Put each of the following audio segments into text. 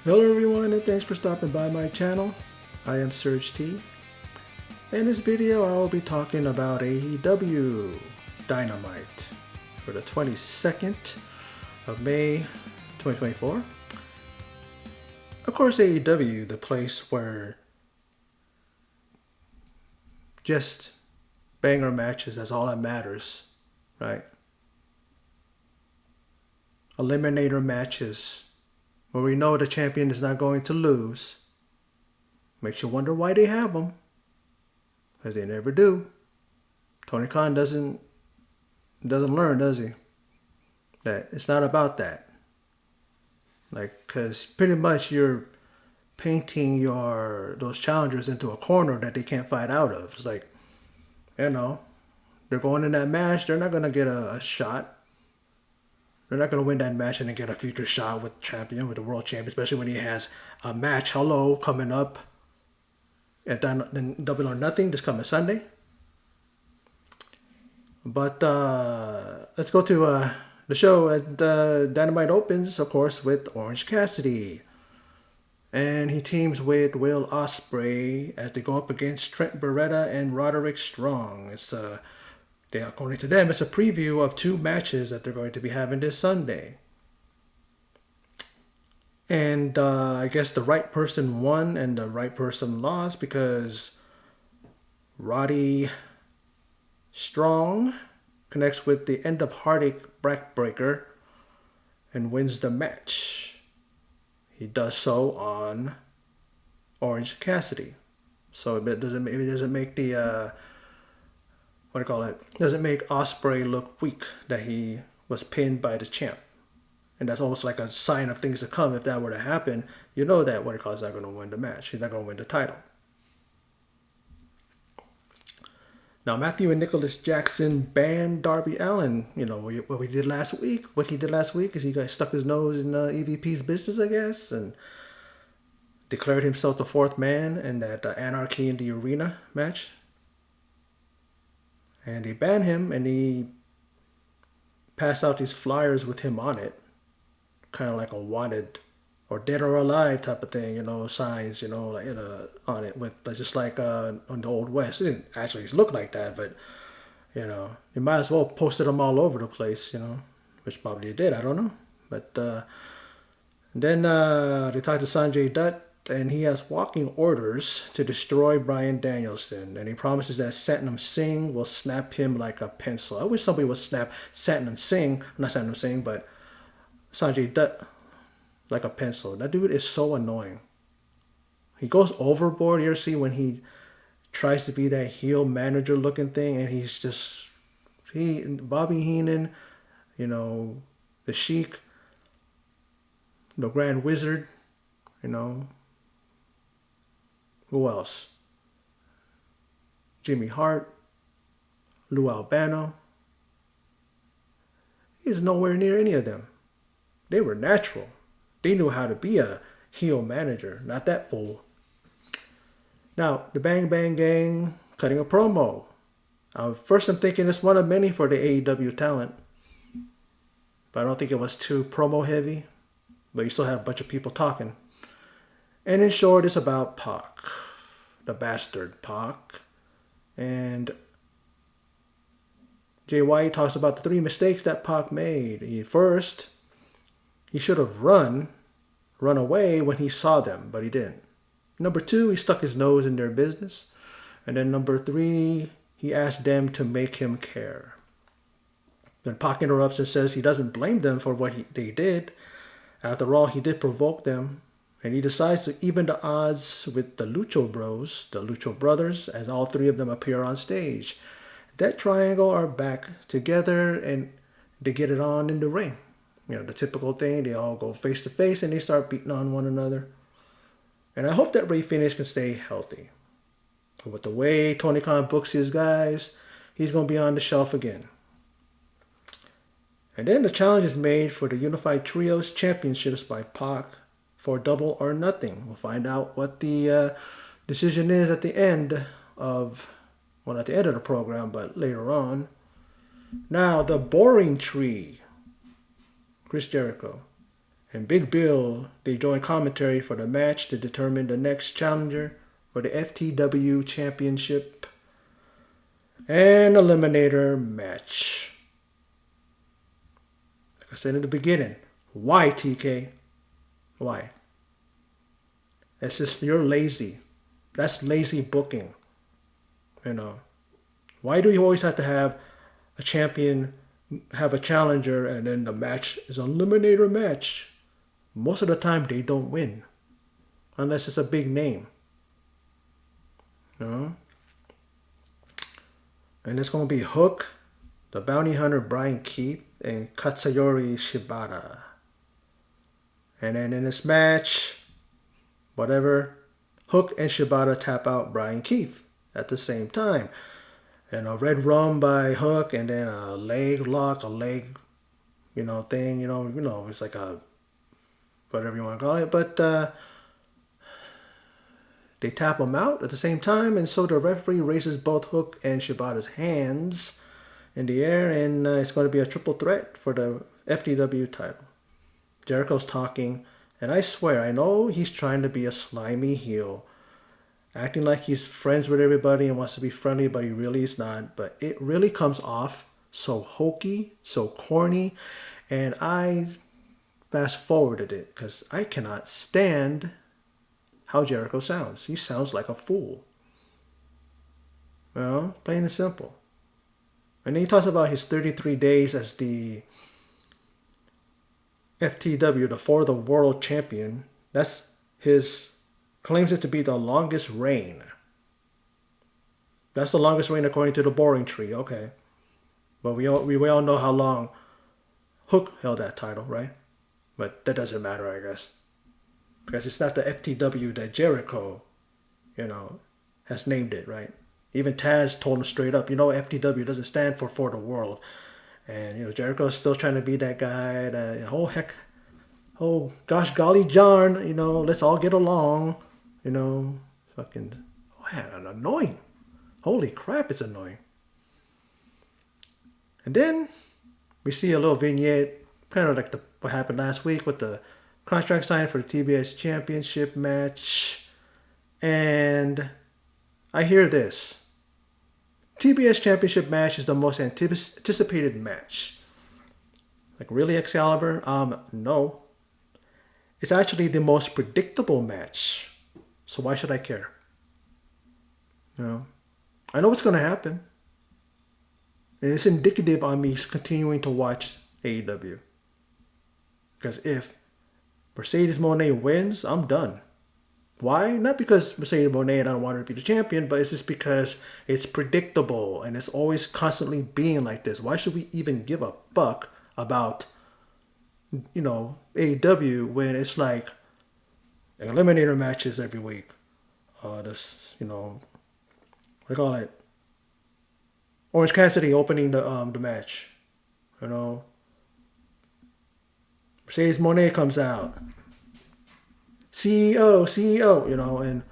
Hello everyone and thanks for stopping by my channel. I am Serge T. In this video I will be talking about AEW Dynamite for the 22nd of May 2024. Of course AEW, the place where just banger matches, that's all that matters, right? Eliminator matches where we know the champion is not going to lose. Makes you wonder why they have them. Because they never do. Tony Khan doesn't learn, does he? That it's not about that. Like, because pretty much you're painting those challengers into a corner that they can't fight out of. It's like, they're going in that match. They're not going to get a shot. They're not going to win that match and then get a future shot with the world champion, especially when he has a match, coming up at Double or Nothing this coming Sunday. But let's go to the show. Dynamite opens, of course, with Orange Cassidy. And he teams with Will Ospreay as they go up against Trent Beretta and Roderick Strong. According to them, it's a preview of two matches that they're going to be having this Sunday. And I guess the right person won and the right person lost because Roddy Strong connects with the End of Heartache backbreaker and wins the match. He does so on Orange Cassidy. So it doesn't make the doesn't make Ospreay look weak that he was pinned by the champ. And that's almost like a sign of things to come. If that were to happen, you know that is not going to win the match. He's not going to win the title. Now, Matthew and Nicholas Jackson banned Darby Allin. What he did last week is he got stuck his nose in EVP's business, I guess, and declared himself the fourth man in that Anarchy in the Arena match. And he banned him, and he passed out these flyers with him on it. Kind of like a wanted or dead or alive type of thing, signs, on it with just like on the Old West. It didn't actually look like that, but you might as well posted them all over the place, which probably did. I don't know, but then they talked to Sanjay Dutt, and he has walking orders to destroy Brian Danielson, and he promises that Satnam Singh will snap him like a pencil. I wish somebody would snap not Satnam Singh, but Sanjay Dutt like a pencil. That dude is so annoying. He goes overboard. You ever see when he tries to be that heel manager looking thing, and he's just Bobby Heenan, the Sheik, the Grand Wizard, who else? Jimmy Hart, Lou Albano. He's nowhere near any of them. They were natural. They knew how to be a heel manager, not that fool. Now, the Bang Bang Gang cutting a promo. First, I'm thinking it's one of many for the AEW talent. But I don't think it was too promo heavy. But you still have a bunch of people talking. And in short, it's about Pac. The bastard Pac. And Jay White talks about the 3 mistakes that Pac made. He should have run away when he saw them, but he didn't. Number 2, he stuck his nose in their business. And then number 3, he asked them to make him care. Then Pac interrupts and says he doesn't blame them for what they did. After all, he did provoke them. And he decides to even the odds with the Lucho Bros, the Lucho Brothers, as all 3 of them appear on stage. That triangle are back together and they get it on in the ring. The typical thing, they all go face to face and they start beating on one another. And I hope that Ray Phoenix can stay healthy. But with the way Tony Khan books his guys, he's going to be on the shelf again. And then the challenge is made for the Unified Trios Championships by Pac for Double or Nothing. We'll find out what the decision is at the end of, not the end of the program, but later on. Now, the Boring Tree, Chris Jericho, And Big Bill, they join commentary for the match to determine the next challenger for the FTW Championship and Eliminator Match. Like I said in the beginning, why TK? Why? It's just you're lazy. That's lazy booking. You know. Why do you always have to have a champion, have a challenger, and then the match is an eliminator match? Most of the time they don't win. Unless it's a big name. You know? And it's going to be Hook, the Bounty Hunter Brian Keith, and Katsuyori Shibata. And then in this match, whatever, Hook and Shibata tap out Brian Keith at the same time. And a red rum by Hook, and then a leg lock, a leg, thing, it's like a, whatever you want to call it. But they tap him out at the same time, and so the referee raises both Hook and Shibata's hands in the air, and it's going to be a triple threat for the FTW title. Jericho's talking, and I swear, I know he's trying to be a slimy heel, acting like he's friends with everybody and wants to be friendly, but he really is not. But it really comes off so hokey, so corny, and I fast forwarded it because I cannot stand how Jericho sounds. He sounds like a fool. Well, plain and simple. And then he talks about his 33 days as the FTW, the For the World Champion. That's his, claims it to be the longest reign. That's the longest reign according to the Boring Tree, okay. But we all know how long Hook held that title, right? But that doesn't matter, I guess. Because it's not the FTW that Jericho, has named it, right? Even Taz told him straight up, FTW doesn't stand for the world. And, Jericho's still trying to be that guy that, gosh golly John, let's all get along, fucking, annoying. Holy crap, it's annoying. And then we see a little vignette, kind of like what happened last week with the contract signed for the TBS Championship match. And I hear this. TBS Championship match is the most anticipated match. Like, really, Excalibur? No. It's actually the most predictable match. So why should I care? I know what's going to happen. And it's indicative on me continuing to watch AEW. Because if Mercedes Moné wins, I'm done. Why? Not because Mercedes Moné and I don't want her to be the champion, but it's just because it's predictable and it's always constantly being like this. Why should we even give a fuck about, AEW when it's like eliminator matches every week? What do you call it? Orange Cassidy opening the match. Mercedes Moné comes out. CEO, and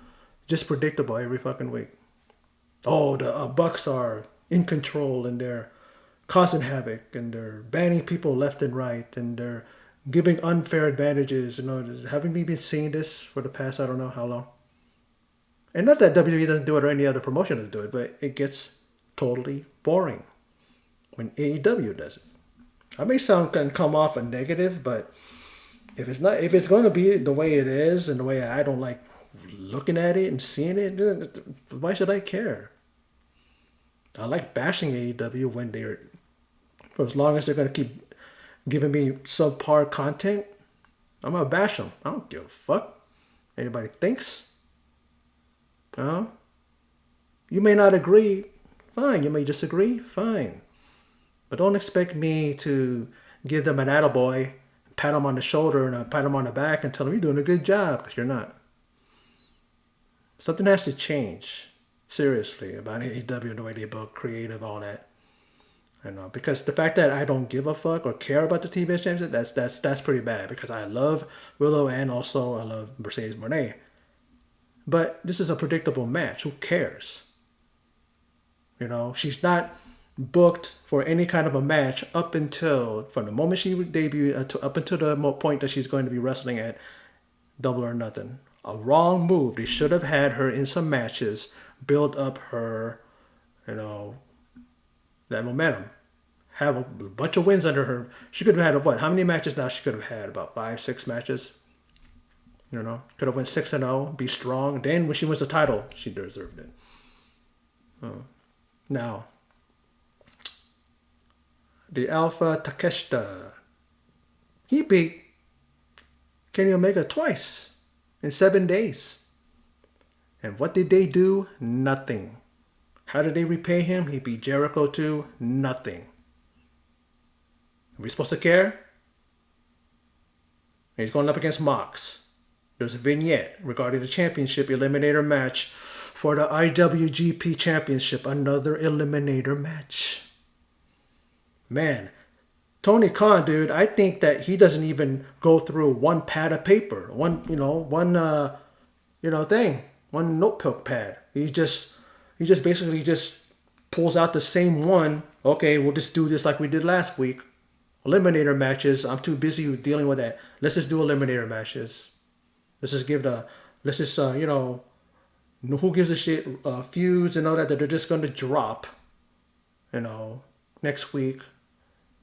just predictable every fucking week. Oh, the Bucks are in control and they're causing havoc and they're banning people left and right and they're giving unfair advantages. Haven't we been seeing this for the past, I don't know how long? And not that WWE doesn't do it or any other promotion doesn't do it, but it gets totally boring when AEW does it. I may come off a negative, but if it's going to be the way it is and the way I don't like looking at it and seeing it, why should I care? I like bashing AEW when for as long as they're going to keep giving me subpar content, I'm going to bash them. I don't give a fuck. Anybody thinks? You may not agree. Fine. You may disagree. Fine. But don't expect me to give them an attaboy, pat them on the shoulder and pat them on the back and tell them you're doing a good job, because you're not. Something has to change, seriously, about AEW and the way they book, creative, all that. Because the fact that I don't give a fuck or care about the TBS Championship, that's pretty bad, because I love Willow and also I love Mercedes Moné. But this is a predictable match. Who cares? She's not booked for any kind of a match up until, from the moment she debuted up until the point that she's going to be wrestling at Double or Nothing. A wrong move. They should have had her in some matches, build up her, that momentum. Have a bunch of wins under her. She could have had what? How many matches now? She could have had about 5, 6 matches. Could have went 6-0, be strong. Then when she wins the title, she deserved it. Now, the Alpha Takeshita. He beat Kenny Omega twice in 7 days. And what did they do? Nothing. How did they repay him? He beat Jericho too. Nothing. Are we supposed to care? He's going up against Mox. There's a vignette regarding the championship eliminator match for the IWGP Championship. Another eliminator match. Man, Tony Khan, dude, I think that he doesn't even go through one pad of paper, one notebook pad. He just basically just pulls out the same one. Okay, we'll just do this like we did last week. Eliminator matches. I'm too busy dealing with that. Let's just do eliminator matches. Let's just who gives a shit, feuds and all that they're just going to drop, next week.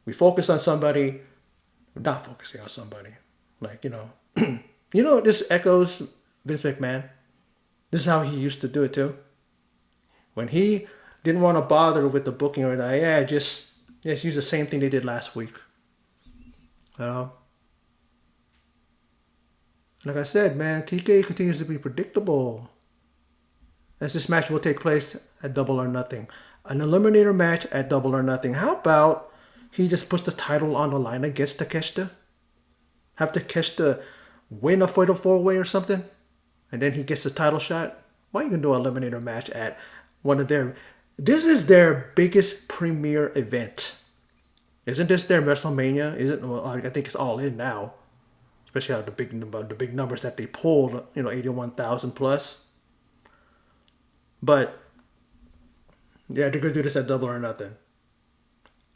We focus on somebody, we're not focusing on somebody. This echoes Vince McMahon. This is how he used to do it too. When he didn't want to bother with the booking or that, just use the same thing they did last week. Like I said, man, TK continues to be predictable. As this match will take place at Double or Nothing. An eliminator match at Double or Nothing. How about he just puts the title on the line against Takeshita? Have Takeshita win a fatal 4-way or something? And then he gets the title shot? Why you can do an eliminator match at one of their... This is their biggest premier event. Isn't this their WrestleMania? Well, I think it's all in now. Especially out the big numbers that they pulled, 81,000 plus. But yeah, they're gonna do this at Double or Nothing.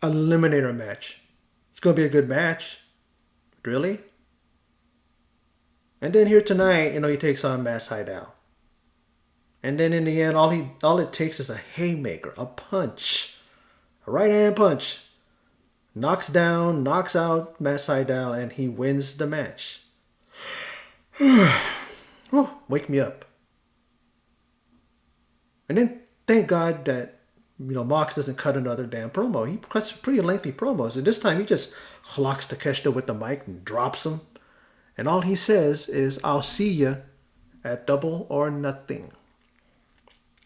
Eliminator match. It's gonna be a good match. Really? And then here tonight, he takes on Matt Sydal. And then in the end, all it takes is a haymaker, a punch, a right hand punch. Knocks out Matt Sydal, and he wins the match. Wake me up. And then thank God that Mox doesn't cut another damn promo. He cuts pretty lengthy promos, and this time he just clocks Takeshita with the mic and drops him. And all he says is, "I'll see you at Double or Nothing."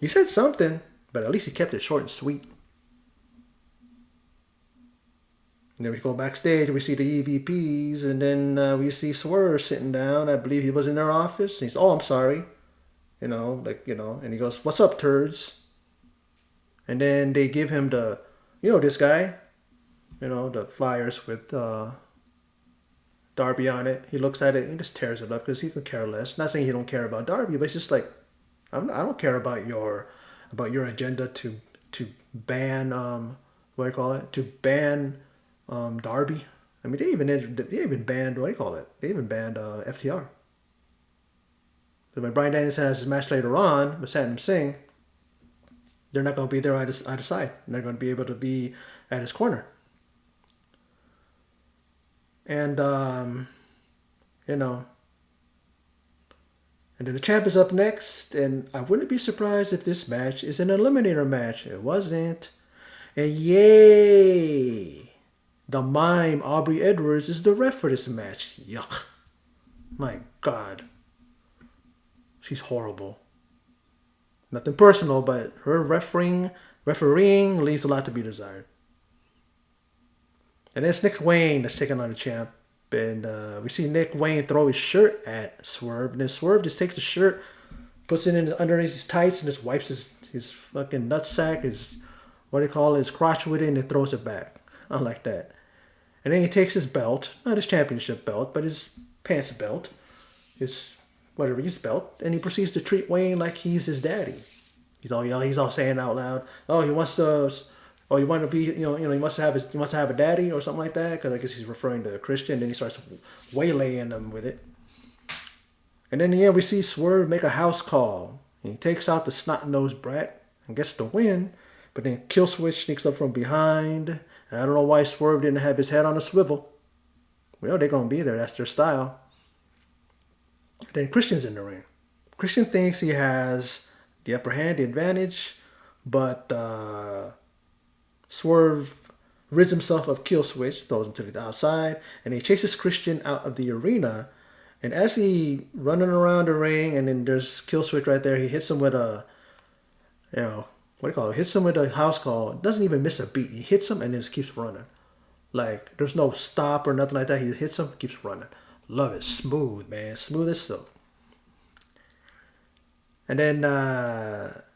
He said something, but at least he kept it short and sweet. And then we go backstage, we see the EVPs, and then we see Swerve sitting down. I believe he was in their office. And he's, "Oh, I'm sorry." And he goes, "What's up, turds?" And then they give him the, this guy, the flyers with Darby on it. He looks at it and he just tears it up because he could care less. Not saying he don't care about Darby, but it's just like, I don't care about your agenda to ban to ban Darby. I mean, they even banned They even banned FTR. So when Brian Danielson has his match later on with Satnam Singh, they're not going to be there at his side. They're going to be able to be at his corner. And and then the champ is up next, and I wouldn't be surprised if this match is an eliminator match. It wasn't. And yay! The mime Aubrey Edwards is the ref for this match. Yuck. My God. She's horrible. Nothing personal, but her refereeing leaves a lot to be desired. And then it's Nick Wayne that's taking on the champ. And we see Nick Wayne throw his shirt at Swerve. And then Swerve just takes the shirt, puts it in underneath his tights, and just wipes his fucking nutsack, his crotch with it, and then throws it back. I like that. And then he takes his belt, not his championship belt, but his pants belt, his belt, and he proceeds to treat Wayne like he's his daddy. He's all yelling, he's all saying out loud, "Oh, he wants to Oh, you want to be, you must have he must have a daddy or something like that, because I guess he's referring to a Christian. Then he starts waylaying them with it, and then we see Swerve make a house call, and he takes out the snot nosed brat and gets the win. But then Killswitch sneaks up from behind, and I don't know why Swerve didn't have his head on a swivel. We know they're gonna be there. That's their style. Then Christian's in the ring. Christian thinks he has the upper hand, the advantage, but Swerve rids himself of Killswitch, throws him to the outside, and he chases Christian out of the arena. And as he running around the ring, and then there's Killswitch right there, he hits him with a, what do you call it? Hits him with a house call. Doesn't even miss a beat. He hits him and then just keeps running. Like, there's no stop or nothing like that. He hits him, keeps running. Love it. Smooth, man. Smooth as silk. And then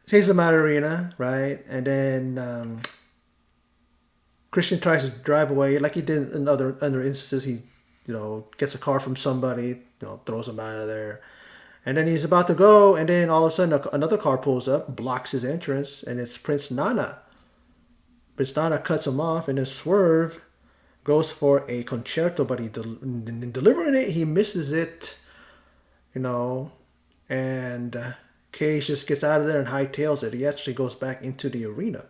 takes him out of the arena, right? And then Christian tries to drive away like he did in other instances. He, gets a car from somebody, throws him out of there. And then he's about to go, and then all of a sudden another car pulls up, blocks his entrance, and it's Prince Nana. Prince Nana cuts him off, and then Swerve goes for a concerto, but in delivering it, he misses it, and Cage just gets out of there and hightails it. He actually goes back into the arena.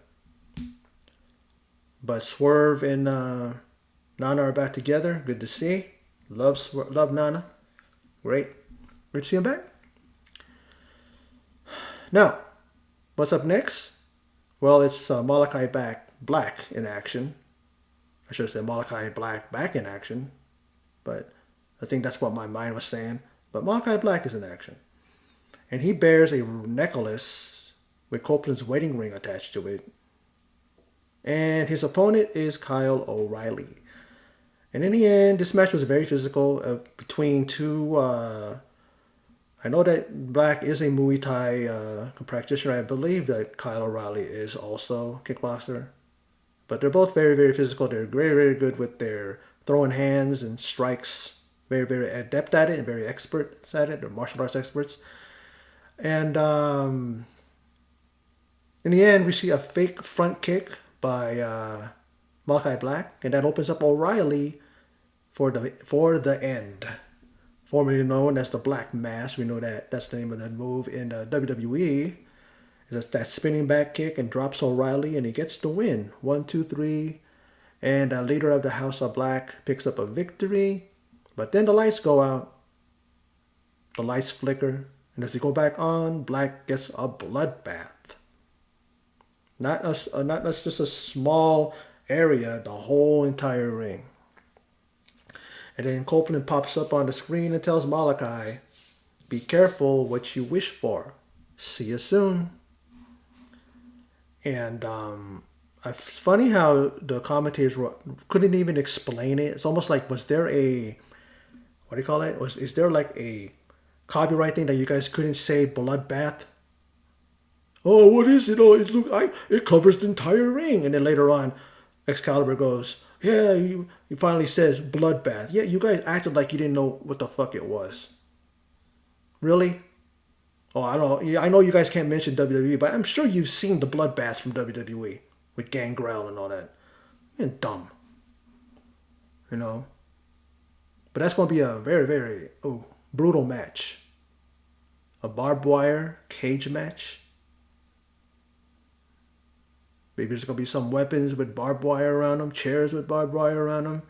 But Swerve and Nana are back together. Good to see. Love Nana. Great. Good to see him back. Now, what's up next? Well, it's Malakai Black in action. I should have said Malakai Black back in action, but I think that's what my mind was saying. But Malakai Black is in action. And he bears a necklace with Copeland's wedding ring attached to it. And his opponent is Kyle O'Reilly. And in the end, this match was very physical between two. I know that Black is a Muay Thai practitioner. I believe that Kyle O'Reilly is also a kickboxer. But they're both very, very physical. They're very, very good with their throwing hands and strikes. Very, very adept at it and very expert at it. They're martial arts experts. And in the end, we see a fake front kick by Malakai Black, and that opens up O'Reilly for the end. Formerly known as the Black Mass. We know that's the name of that move in WWE. It's that spinning back kick and drops O'Reilly, and he gets the win. 1, 2, 3. And the leader of the House of Black picks up a victory. But then the lights go out. The lights flicker. And as they go back on, Black gets a bloodbath. Not just a small area, the whole entire ring. And then Copeland pops up on the screen and tells Malakai, "Be careful what you wish for. See you soon." And it's funny how the commentators couldn't even explain it. It's almost like, was there a, what do you call it? Is there like a copyright thing that you guys couldn't say bloodbath? Oh, what is it? Oh, it covers the entire ring. And then later on, Excalibur goes, yeah, he finally says bloodbath. Yeah, you guys acted like you didn't know what the fuck it was. Really? Oh, I don't know. Yeah, I know you guys can't mention WWE, but I'm sure you've seen the bloodbaths from WWE with Gangrel and all that. You're dumb. But that's going to be a very, very brutal match. A barbed wire cage match. Maybe there's going to be some weapons with barbed wire around them, chairs with barbed wire around them.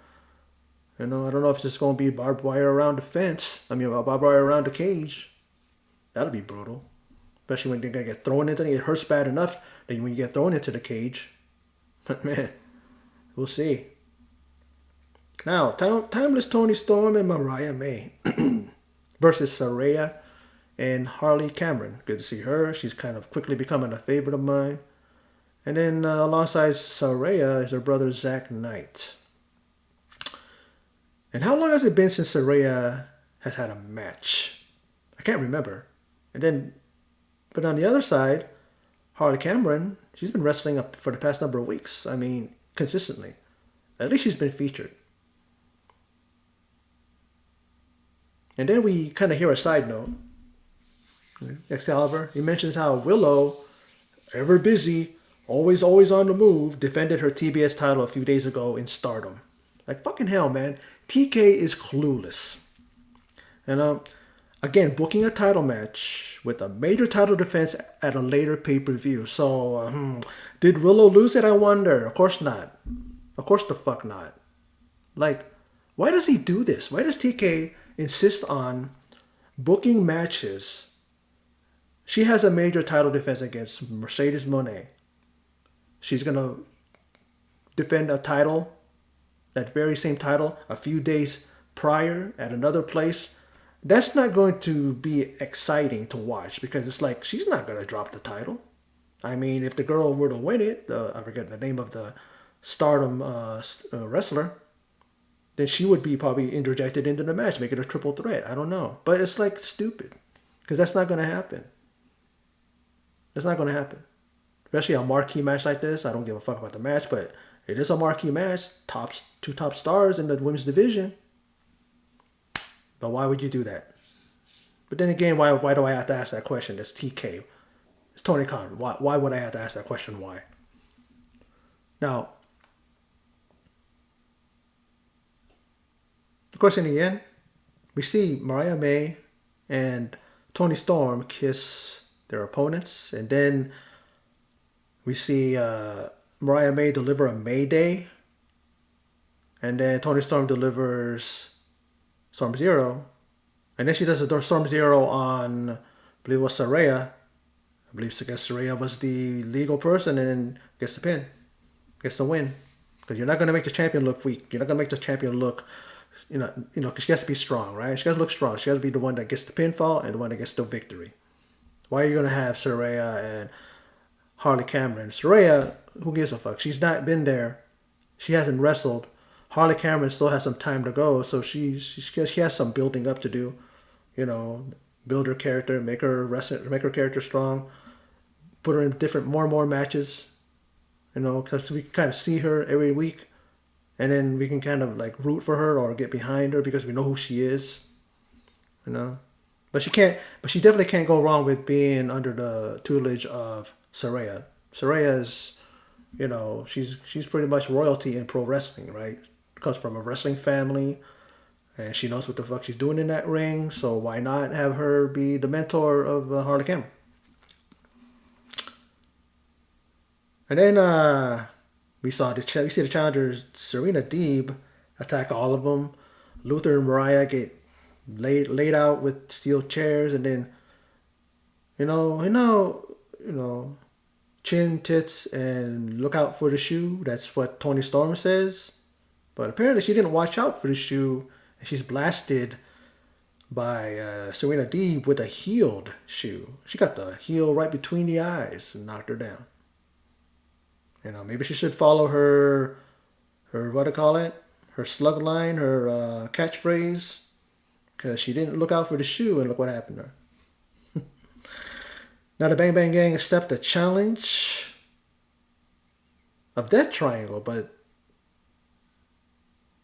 I don't know if it's just going to be barbed wire around the fence. Barbed wire around the cage. That'll be brutal. Especially when they're going to get thrown into it. It hurts bad enough that when you get thrown into the cage. But man, we'll see. Now, Timeless Toni Storm and Mariah May versus Saraya and Harley Cameron. Good to see her. She's kind of quickly becoming a favorite of mine. And then alongside Saraya is her brother Zach Knight. And how long has it been since Saraya has had a match? I can't remember. But on the other side, Harley Cameron, she's been wrestling up for the past number of weeks. Consistently. At least she's been featured. And then we kind of hear a side note. Excalibur, he mentions how Willow, ever busy, always on the move, defended her TBS title a few days ago in Stardom. Like, fucking hell, man. TK is clueless. And again, booking a title match with a major title defense at a later pay-per-view. So, did Willow lose it, I wonder? Of course not. Of course the fuck not. Like, why does he do this? Why does TK insist on booking matches? She has a major title defense against Mercedes Moné. She's going to defend a title, that very same title, a few days prior at another place. That's not going to be exciting to watch because it's like she's not going to drop the title. I mean, if the girl were to win it, I forget the name of the Stardom wrestler, then she would be probably interjected into the match, make it a triple threat. I don't know. But it's like stupid because that's not going to happen. It's not going to happen. Especially a marquee match like this. I don't give a fuck about the match, but it is a marquee match. Two top stars in the women's division. But why would you do that? But then again, why do I have to ask that question? It's TK. It's Tony Khan. Why would I have to ask that question? Why? Now, of course, in the end, we see Mariah May and Toni Storm kiss their opponents. And then we see Mariah May deliver a Mayday. And then Toni Storm delivers Storm Zero. And then she does a Storm Zero on, I believe it was Saraya. I believe Saraya was the legal person and then gets the pin. Gets the win. Because you're not going to make the champion look weak. You're not going to make the champion look, because she has to be strong, right? She has to look strong. She has to be the one that gets the pinfall and the one that gets the victory. Why are you going to have Saraya and Harley Cameron? Saraya, who gives a fuck? She's not been there. She hasn't wrestled. Harley Cameron still has some time to go, so she has some building up to do. Build her character, make her character strong, put her in more and more matches. Because we can kind of see her every week, and then we can kind of like root for her or get behind her because we know who she is. But she definitely can't go wrong with being under the tutelage of Saraya. Saraya is, she's pretty much royalty in pro wrestling, right? Comes from a wrestling family, and she knows what the fuck she's doing in that ring. So why not have her be the mentor of Harley Cameron? And then we see the challengers Serena Deeb attack all of them. Luther and Mariah get laid out with steel chairs, and then chin, tits, and look out for the shoe. That's what Toni Storm says. But apparently she didn't watch out for the shoe, and she's blasted by Serena Deeb with a heeled shoe. She got the heel right between the eyes and knocked her down. Maybe she should follow her what do you call it? Her slug line, her catchphrase, because she didn't look out for the shoe, and look what happened to her. Now the Bang Bang Gang accept the challenge of Death Triangle, but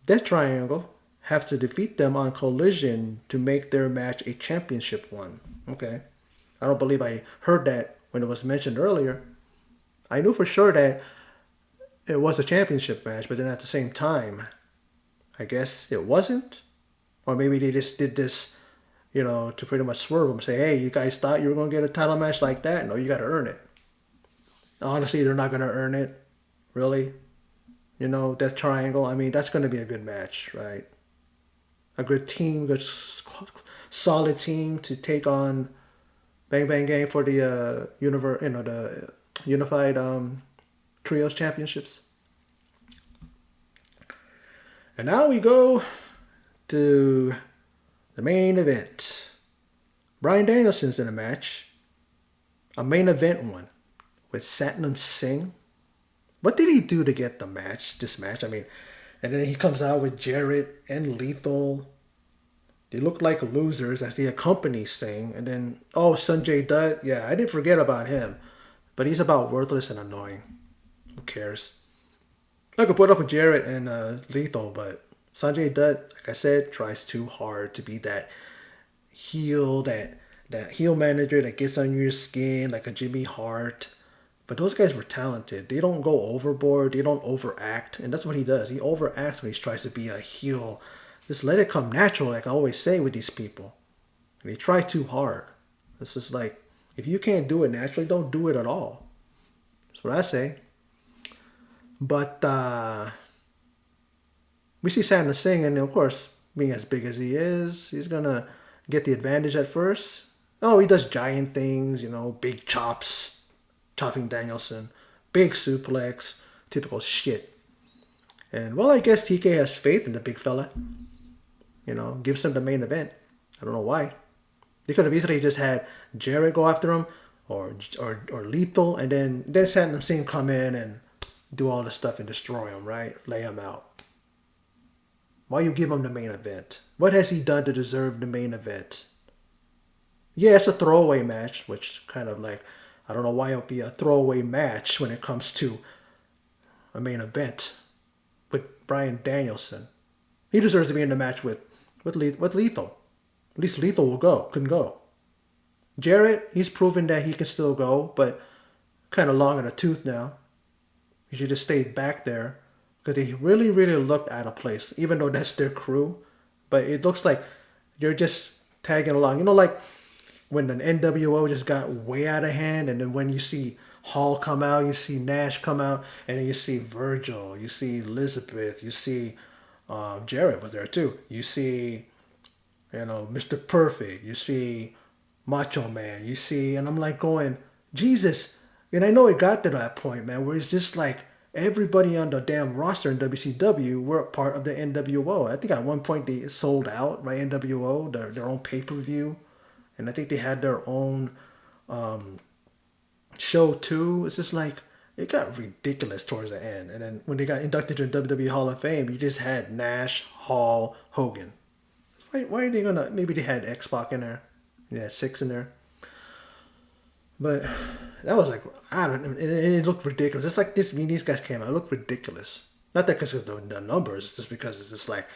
Death Triangle have to defeat them on Collision to make their match a championship one. Okay. I don't believe I heard that when it was mentioned earlier. I knew for sure that it was a championship match, but then at the same time, I guess it wasn't. Or maybe they just did this, to pretty much swerve them. Say, hey, you guys thought you were going to get a title match like that? No, you got to earn it. Honestly, they're not going to earn it. Really. Death Triangle. I mean, that's going to be a good match, right? A good team, good solid team to take on Bang Bang Gang for the the Unified Trios Championships. And now we go to the main event. Brian Danielson's in a match. A main event one with Satnam Singh. What did he do to get this match? I mean, and then he comes out with Jarret and Lethal. They look like losers as they accompany Singh. And then, Sanjay Dutt. Yeah, I didn't forget about him. But he's about worthless and annoying. Who cares? I could put up with Jarret and Lethal, but Sanjay Dutt, like I said, tries too hard to be that heel, that heel manager that gets on your skin like a Jimmy Hart. But those guys were talented. They don't go overboard. They don't overact. And that's what he does. He overacts when he tries to be a heel. Just let it come natural, like I always say with these people. And they try too hard. It's just like, if you can't do it naturally, don't do it at all. That's what I say. But we see Sandler Singh, and of course, being as big as he is, he's going to get the advantage at first. Oh, he does giant things, big chops, chopping Danielson, big suplex, typical shit. And well, I guess TK has faith in the big fella. Gives him the main event. I don't know why. They could have easily just had Jarret go after him, or Lethal, and then Sandler Singh come in and do all the stuff and destroy him, right? Lay him out. Why you give him the main event? What has he done to deserve the main event? Yeah, it's a throwaway match, which kind of like, I don't know why it would be a throwaway match when it comes to a main event with Brian Danielson. He deserves to be in the match with Lethal. At least Lethal couldn't go. Jarret, he's proven that he can still go, but kind of long in the tooth now. He should have stayed back there because they really, really looked out of place, even though that's their crew. But it looks like you're just tagging along. Like when the NWO just got way out of hand, and then when you see Hall come out, you see Nash come out, and then you see Virgil, you see Elizabeth, you see Jarret was there too. You see, Mr. Perfect, you see Macho Man, you see, and I'm like going, Jesus. And I know it got to that point, man, where it's just like everybody on the damn roster in WCW were a part of the NWO. I think at one point they sold out, right? NWO, their own pay-per-view. And I think they had their own show too. It's just like, it got ridiculous towards the end. And then when they got inducted to the WWE Hall of Fame, you just had Nash, Hall, Hogan. Why are they gonna, maybe they had X-Pac in there. They had Six in there. But that was like, I don't know, and it looked ridiculous. It's like when these guys came out, it looked ridiculous. Not that because of the numbers, it's just because it's just like,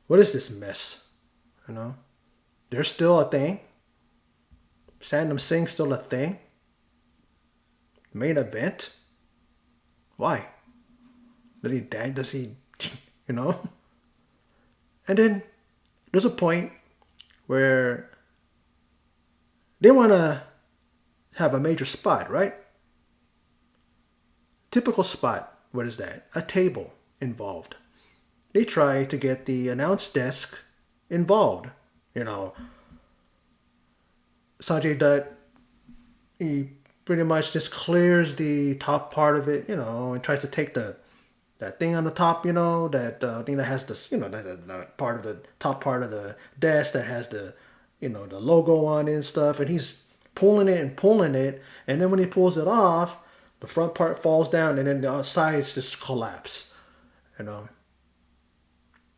what is this mess? They're still a thing. Sandem Singh's still a thing. Main event? Why? Does he, And then there's a point where they want to have a major spot, right? Typical spot. What is that? A table involved. They try to get the announce desk involved. Sanjay Dutt, he pretty much just clears the top part of it, and tries to take that thing on the top, that thing that has this, that part of the top part of the desk that has the logo on it and stuff, and he's pulling it, and then when he pulls it off, the front part falls down, and then the sides just collapse, And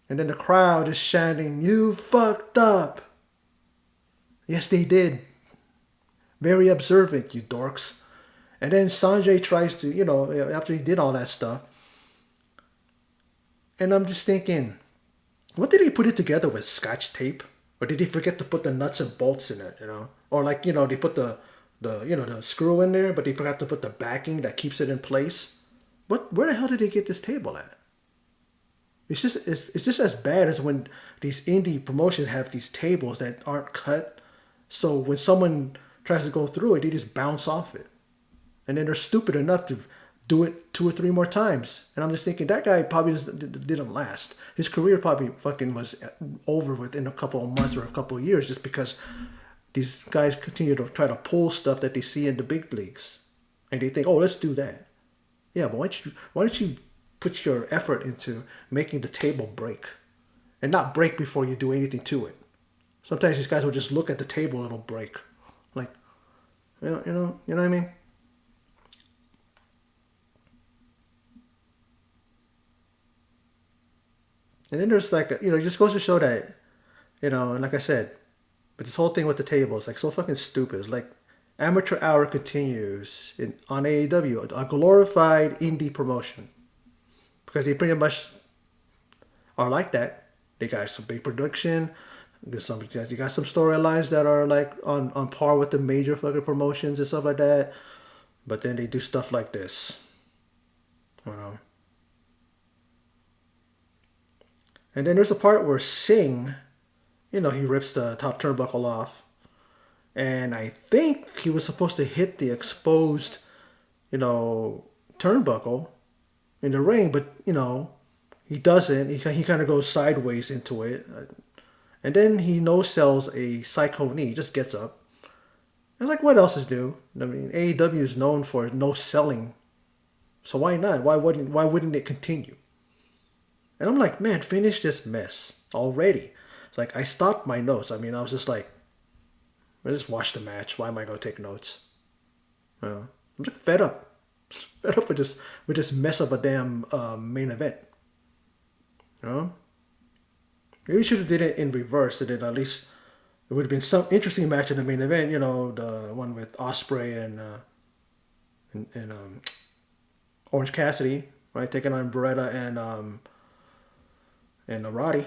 then the crowd is chanting, "You fucked up!" Yes, they did. Very observant, you dorks. And then Sanjay tries to, after he did all that stuff, and I'm just thinking, what did he put it together with, Scotch tape? Or did he forget to put the nuts and bolts in it, Or like, they put the screw in there, but they forgot to put the backing that keeps it in place. Where the hell did they get this table at? It's just as bad as when these indie promotions have these tables that aren't cut. So when someone tries to go through it, they just bounce off it. And then they're stupid enough to do it 2 or 3 more times. And I'm just thinking, that guy probably didn't last. His career probably fucking was over within a couple of months or a couple of years, just because these guys continue to try to pull stuff that they see in the big leagues. And they think, oh, let's do that. Yeah, but why don't you put your effort into making the table break? And not break before you do anything to it. Sometimes these guys will just look at the table and it'll break. Like, you know what I mean? And then there's like, it just goes to show that, and like I said, but this whole thing with the table is like so fucking stupid. It's like Amateur Hour continues on AEW, a glorified indie promotion. Because they pretty much are like that. They got some big production. You got some storylines that are like on par with the major fucking promotions and stuff like that. But then they do stuff like this, you know. And then there's a part where Singh, he rips the top turnbuckle off, and I think he was supposed to hit the exposed, you know, turnbuckle in the ring, but he doesn't. He kind of goes sideways into it, and then he no sells a psycho knee. He just gets up. It's like, what else is new? I mean, AEW is known for no selling, so why not? Why wouldn't it continue? And I'm like, man, finish this mess already. It's like I stopped my notes. I mean, I was just like, I just watch the match. Why am I gonna take notes? I'm just fed up. Fed up with this mess of a damn main event. You know? Maybe we should have did it in reverse. So that at least it would have been some interesting match in the main event. The one with Osprey and Orange Cassidy, right, taking on Beretta and Roddy.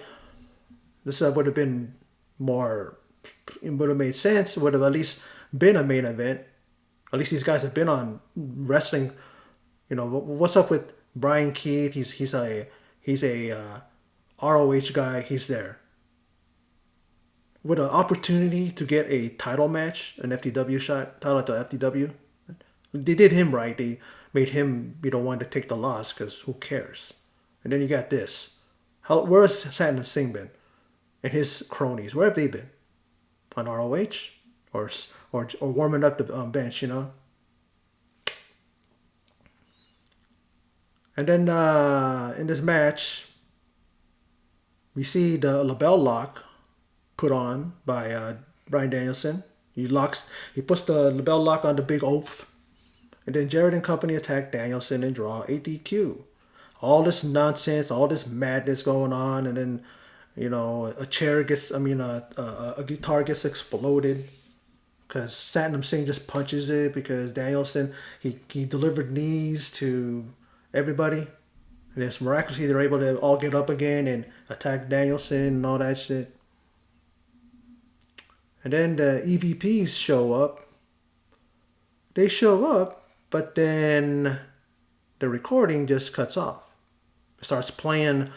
This would have been more. It would have made sense. It would have at least been a main event. At least these guys have been on wrestling. What's up with Brian Keith? He's a ROH guy. He's there with an opportunity to get a title match, an FTW shot, title to FTW. They did him right. They made him be the one to take the loss because who cares? And then you got this. Where has Satnam Singh been? And his cronies, where have they been? On ROH or warming up the bench, And then in this match, we see the label lock put on by Brian Danielson. He puts the label lock on the big oath, and then Jarrett and company attack Danielson and draw a DQ. All this nonsense, all this madness going on, and then a guitar gets exploded because Satnam Singh just punches it because Danielson he delivered knees to everybody, and it's miraculously they're able to all get up again and attack Danielson and all that shit. And then the EVPs show up. They show up, but then the recording just cuts off. It starts playing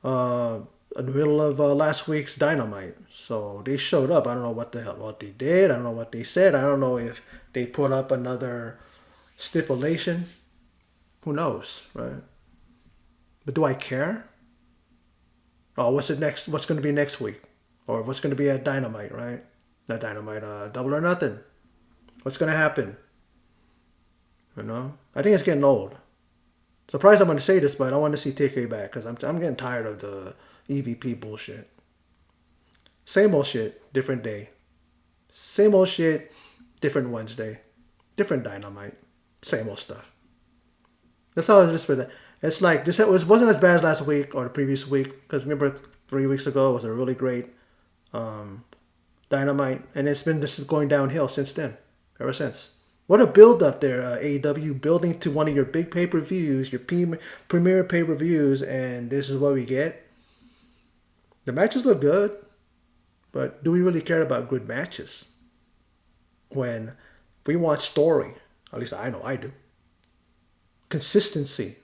in the middle of last week's Dynamite. So they showed up. I don't know what they did. I don't know what they said. I don't know if they put up another stipulation. Who knows, right? But do I care? Oh, what's going to be next week? Or what's going to be at Dynamite, right? Not Dynamite, Double or Nothing. What's going to happen? I think it's getting old. Surprised I'm going to say this, but I want to see TK back because I'm getting tired of the EVP bullshit. Same old shit, different day. Same old shit, different Wednesday. Different Dynamite. Same old stuff. That's all it is for that. It's like, this wasn't as bad as last week or the previous week, because remember 3 weeks ago it was a really great Dynamite, and it's been just going downhill since then, ever since. What a build up there, AEW, building to one of your big pay-per-views, your premier pay-per-views, and this is what we get. The matches look good, but do we really care about good matches? When we want story, at least I know I do. Consistency.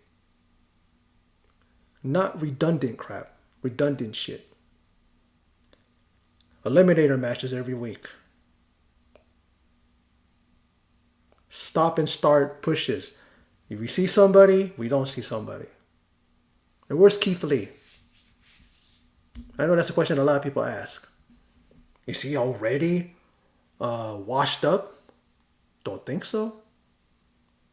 Not redundant crap, redundant shit. Eliminator matches every week. Stop and start pushes. If we see somebody, we don't see somebody. And where's Keith Lee? I know that's a question a lot of people ask. Is he already washed up? Don't think so.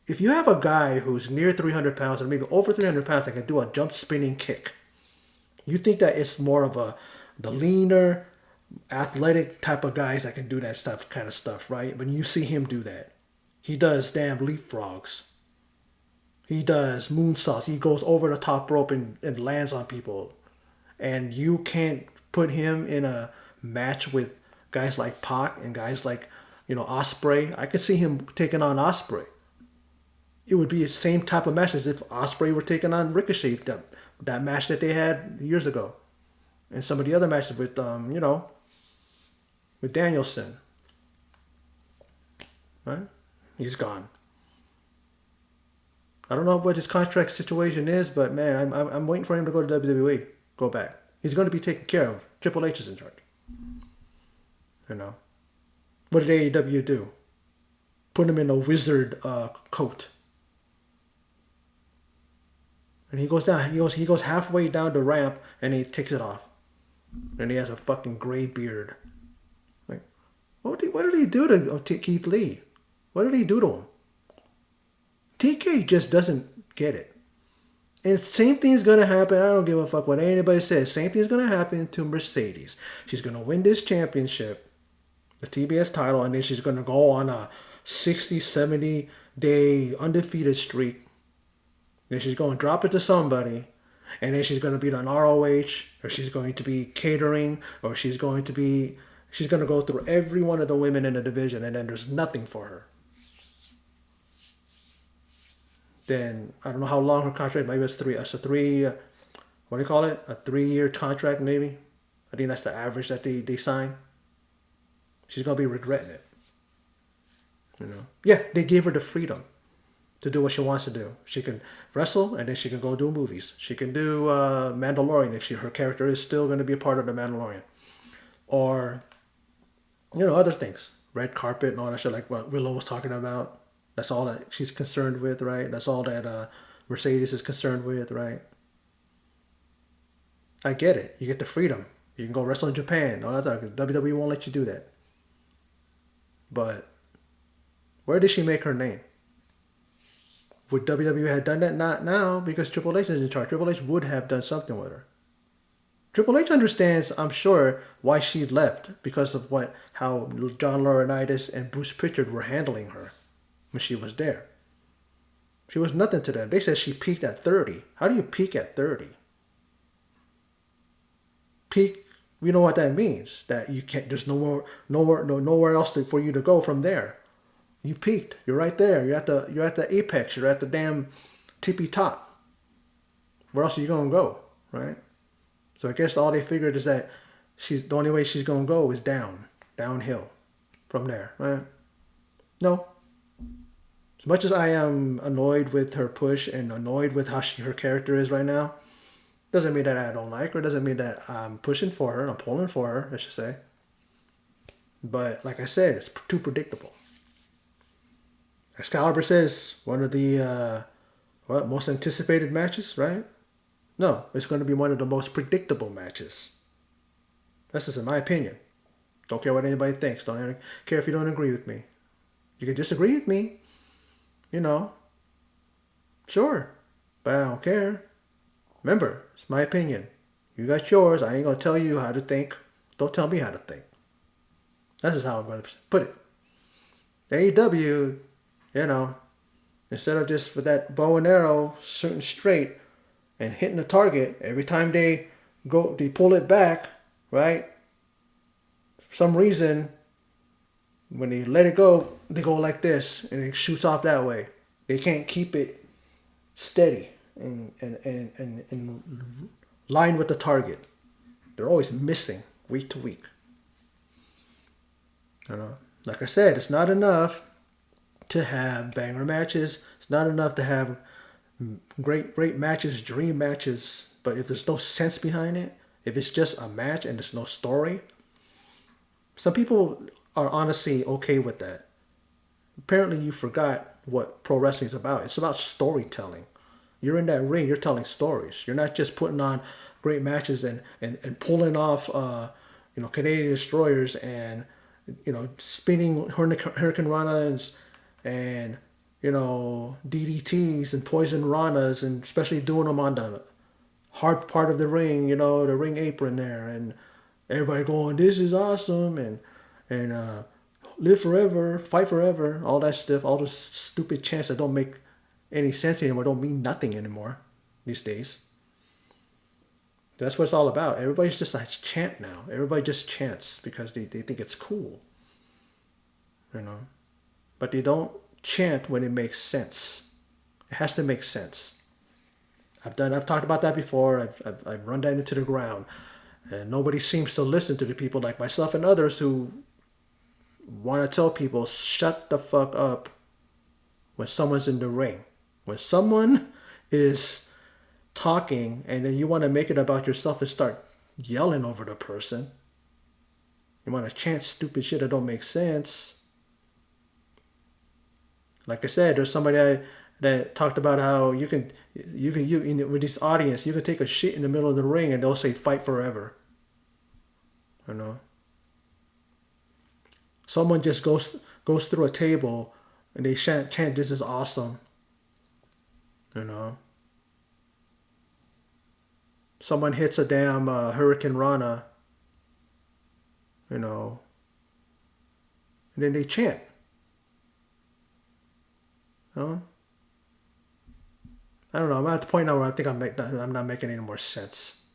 If you have a guy who's near 300 pounds or maybe over 300 pounds that can do a jump spinning kick, you think that it's more of the leaner, athletic type of guys that can do that kind of stuff, right? When you see him do that, he does damn leapfrogs. He does moonsaults. He goes over the top rope and lands on people. And you can't put him in a match with guys like Pac and guys like, Osprey. I could see him taking on Osprey. It would be the same type of match as if Osprey were taking on Ricochet, that match that they had years ago. And some of the other matches with, with Danielson. Right? He's gone. I don't know what his contract situation is, but man, I'm waiting for him to go to WWE. Go back. He's going to be taken care of. Triple H is in charge. You know. What did AEW do? Put him in a wizard coat. And he goes down. He goes halfway down the ramp, and he takes it off. And he has a fucking gray beard. Like, what did he do to Keith Lee? What did he do to him? TK just doesn't get it. And same thing's gonna happen. I don't give a fuck what anybody says. Same thing's gonna happen to Mercedes. She's gonna win this championship, the TBS title, and then she's gonna go on a 60, 70 day undefeated streak. Then she's gonna drop it to somebody, and then she's gonna be on ROH, or she's going to be catering, or she's gonna go through every one of the women in the division, and then there's nothing for her. Then I don't know how long her contract. Maybe it's three. It's a three. What do you call it? A 3-year contract, maybe. I think that's the average that they sign. She's gonna be regretting it. You know. Yeah, they gave her the freedom to do what she wants to do. She can wrestle, and then she can go do movies. She can do Mandalorian if her character is still going to be a part of the Mandalorian, or other things, red carpet and all that shit, like what Willow was talking about. That's all that she's concerned with, right? That's all that Mercedes is concerned with, right? I get it. You get the freedom. You can go wrestle in Japan. All that. WWE won't let you do that. But where did she make her name? Would WWE have done that? Not now, because Triple H is in charge. Triple H would have done something with her. Triple H understands, I'm sure, why she left, because of how John Laurinaitis and Bruce Pritchard were handling her when she was there. She was nothing to them. They said she peaked at 30. How do you peak at 30? Peak, you know what that means? That you can't. There's nowhere else for you to go from there. You peaked. You're right there. You're at the apex. You're at the damn tippy top. Where else are you gonna go, right? So I guess all they figured is that the only way she's gonna go is downhill, from there, right? No. As much as I am annoyed with her push and annoyed with how her character is right now, doesn't mean that I don't like her. Doesn't mean that I'm pushing for her. I'm pulling for her, I should say. But like I said, it's too predictable. Excalibur says one of the most anticipated matches, right? No, it's going to be one of the most predictable matches. That's just in my opinion. Don't care what anybody thinks. Don't care if you don't agree with me. You can disagree with me. Sure. But I don't care. Remember, it's my opinion. You got yours. I ain't going to tell you how to think. Don't tell me how to think. That's just how I'm going to put it. AEW, instead of just with that bow and arrow shooting straight and hitting the target, every time they pull it back, right? For some reason, when they let it go, they go like this and it shoots off that way. They can't keep it steady and line with the target. They're always missing week to week. Like I said, it's not enough to have banger matches. It's not enough to have great matches, dream matches. But if there's no sense behind it, if it's just a match and there's no story, some people are honestly okay with that. Apparently you forgot what pro wrestling is about. It's about storytelling. You're in that ring, you're telling stories. You're not just putting on great matches and pulling off Canadian destroyers and spinning Hurricane Ranas and DDTs and poison Ranas, and especially doing them on the hard part of the ring, the ring apron there, and everybody going, "This is awesome," and live forever, fight forever, all that stuff, all those stupid chants that don't make any sense anymore, don't mean nothing anymore these days. That's what it's all about. Everybody's just a chant now. Everybody just chants because they think it's cool. But they don't chant when it makes sense. It has to make sense. I've talked about that before. I've run that into the ground. And nobody seems to listen to the people like myself and others who want to tell people, shut the fuck up when someone's in the ring. When someone is talking and then you want to make it about yourself and start yelling over the person, you want to chant stupid shit that don't make sense. Like I said, there's somebody that talked about how you with this audience, you can take a shit in the middle of the ring and they'll say fight forever. You know. Someone just goes through a table and they chant this is awesome. You know. Someone hits a damn Hurricane Rana. You know. And then they chant. You know? I don't know. I'm at the point now where I think I'm not making any more sense.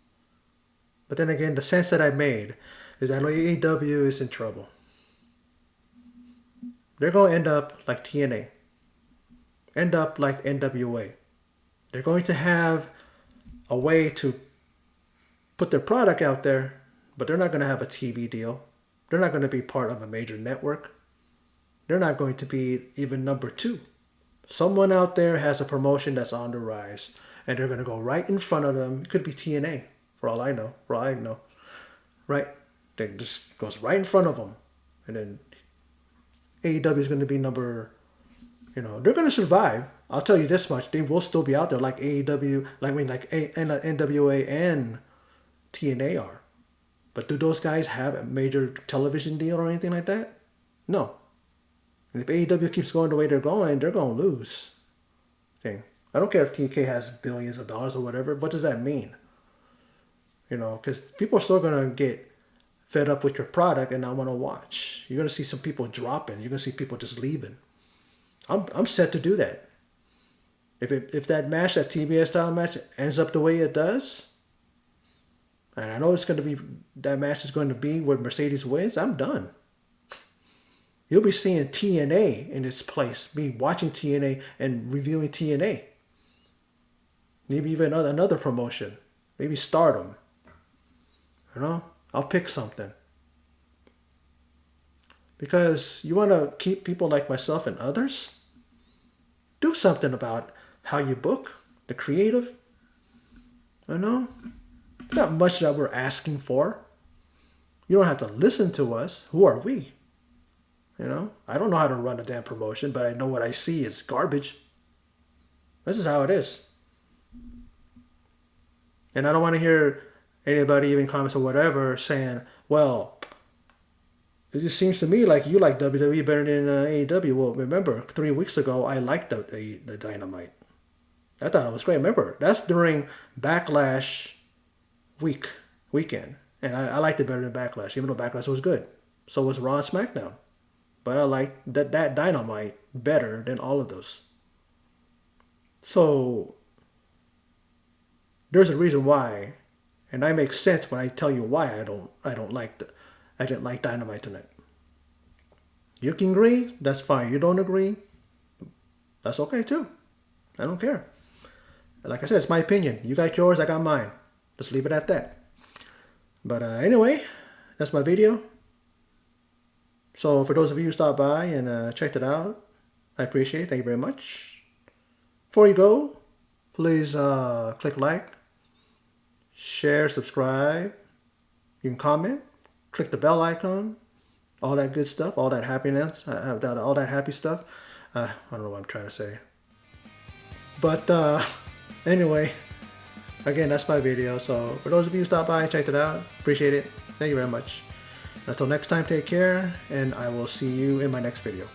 But then again, the sense that I made is that AEW is in trouble. They're going to end up like TNA. End up like NWA. They're going to have a way to put their product out there, but they're not going to have a TV deal. They're not going to be part of a major network. They're not going to be even number 2. Someone out there has a promotion that's on the rise, and they're going to go right in front of them. It could be TNA, for all I know. Right? They just goes right in front of them. And then AEW is going to be number, they're going to survive. I'll tell you this much. They will still be out there like AEW, NWA and TNA are. But do those guys have a major television deal or anything like that? No. And if AEW keeps going the way they're going to lose. I don't care if TK has billions of dollars or whatever. What does that mean? Because people are still going to get fed up with your product and not want to watch. You're going to see some people dropping. You're going to see people just leaving. I'm set to do that. If that match, that TBS style match, ends up the way it does, and I know that match is going to be where Mercedes wins, I'm done. You'll be seeing TNA in its place, me watching TNA and reviewing TNA. Maybe even another promotion. Maybe Stardom. I'll pick something. Because you want to keep people like myself and others? Do something about how you book, the creative. It's not much that we're asking for. You don't have to listen to us. Who are we? I don't know how to run a damn promotion, but I know what I see is garbage. This is how it is. And I don't want to hear anybody, even comments or whatever, saying, well, it just seems to me like you like WWE better than AEW. Well, remember, 3 weeks ago, I liked the Dynamite. I thought it was great. Remember, that's during Backlash weekend. And I liked it better than Backlash, even though Backlash was good. So was Raw and SmackDown. But I like that Dynamite better than all of those. So there's a reason why, and that makes sense when I tell you why I didn't like Dynamite tonight. You can agree, that's fine. You don't agree, that's okay too. I don't care. Like I said, it's my opinion. You got yours, I got mine. Just leave it at that. But anyway, that's my video. So for those of you who stopped by and checked it out, I appreciate it. Thank you very much. Before you go, please click like, share, subscribe. You can comment, click the bell icon, all that good stuff, all that happiness, all that happy stuff. I don't know what I'm trying to say. But anyway, again, that's my video. So for those of you who stopped by and checked it out, appreciate it. Thank you very much. Until next time, take care, and I will see you in my next video.